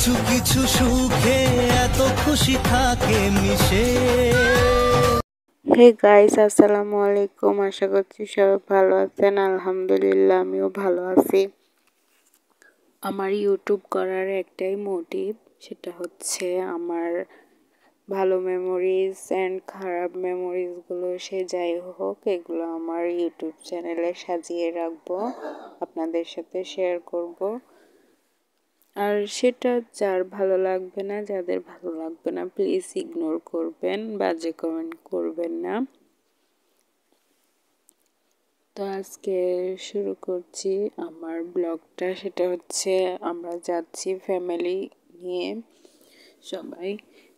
কিছু কিছু সুখে এত খুশি থাকে মিশে। হে গাইস, আসসালামু আলাইকুম। আশা করছি সবাই ভালো আছেন। আলহামদুলিল্লাহ, আমিও ভালো আছি। আমার ইউটিউব করার একটাই মোটিভ, সেটা হচ্ছে আমার ভালো মেমোরিজ অ্যান্ড খারাপ মেমোরিজগুলো, সে যাই হোক, এগুলো আমার ইউটিউব চ্যানেলে সাজিয়ে রাখবো, আপনাদের সাথে শেয়ার করব। আর সেটা যার ভালো লাগবে না, যাদের ভালো লাগবে না, প্লিজ ইগনোর করবেন, বাজে কমেন্ট করবেন না। তো আজকে শুরু করছি আমার ব্লগটা। সেটা হচ্ছে আমরা যাচ্ছি ফ্যামিলি নিয়ে সবাই।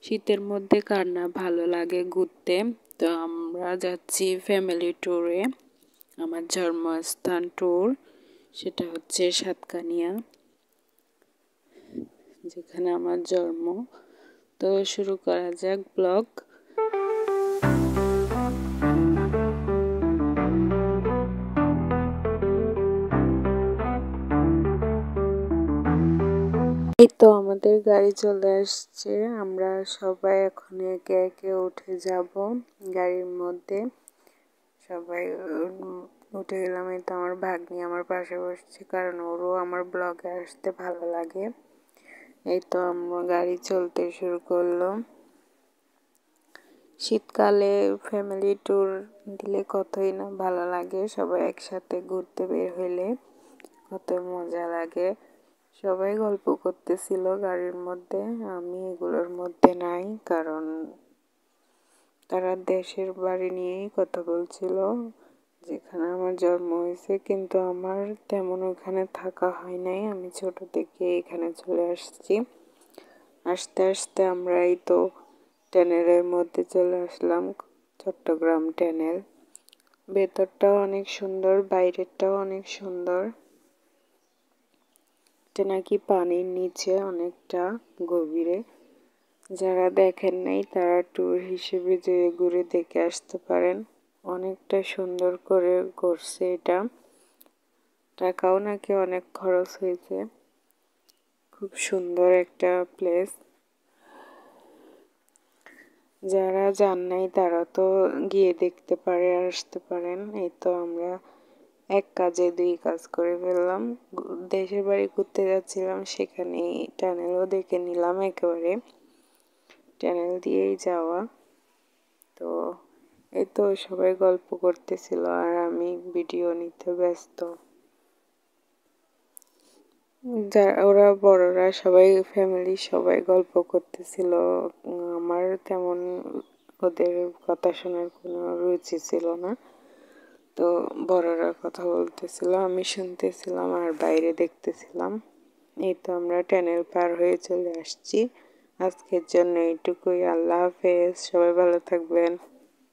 শীতের মধ্যে কার না ভালো লাগে ঘুরতে। তো আমরা যাচ্ছি ফ্যামিলি ট্যুরে, আমার জন্মস্থান ট্যুর। সেটা হচ্ছে সাতকানিয়া, যেখানে আমার জন্ম। তো শুরু করা যাক ব্লগ। এই তো আমাদের গাড়ি চলে আসছে, আমরা সবাই এখন একে একে উঠে যাব গাড়ির মধ্যে। সবাই উঠে গেলাম। এই তো আমার ভাগ্নি আমার পাশে বসছে, কারণ ওরও আমার ব্লগে আসতে ভালো লাগে। এই তো আমরা গাড়ি চলতে শুরু করলো। শীতকালে ফ্যামিলি ট্যুর দিলে কতই না ভালো লাগে, সবাই একসাথে ঘুরতে বের হইলে কত মজা লাগে। সবাই গল্প করতেছিল গাড়ির মধ্যে, আমি এগুলোর মধ্যে নাই, কারণ তারা দেশের বাড়ি নিয়েই কথা বলছিল, যেখানে আমার জন্ম হয়েছে। কিন্তু আমার তেমন ওখানে থাকা হয় নাই, আমি ছোট থেকে এখানে চলে আসছি। আস্তে আস্তে আমরা এই তো টানেলের মধ্যে চলে আসলাম, চট্টগ্রাম টানেল। ভেতরটাও অনেক সুন্দর, বাইরেরটাও অনেক সুন্দর। এটা নাকি পানির নিচে অনেকটা গভীরে। যারা দেখেন নাই তারা ট্যুর হিসেবে যে ঘুরে দেখে আসতে পারেন। অনেকটা সুন্দর করে করছে এটা, টাকাও নাকি অনেক খরচ হয়েছে। খুব সুন্দর একটা প্লেস, যারা যান নাই তারা তো গিয়ে দেখতে পারে, আসতে পারেন। এই তো আমরা এক কাজে দুই কাজ করে ফেললাম। দেশের বাড়ি ঘুরতে যাচ্ছিলাম, সেখানে টানেলও দেখে নিলাম একেবারে, টানেল দিয়েই যাওয়া। তো এই তো সবাই গল্প করতেছিল আর আমি ভিডিও নিতে ব্যস্ত। ওরা বড়রা সবাই, ফ্যামিলি সবাই গল্প করতেছিল। আমার তেমন ওদের কথা শোনার কোনো রুচি ছিল না। তো বড়রা কথা বলতেছিল, আমি শুনতেছিলাম আর বাইরে দেখতেছিলাম। এই তো আমরা টানেল পার হয়ে চলে আসছি। আজকের জন্য এইটুকুই। আল্লাহ হাফেজ, সবাই ভালো থাকবেন।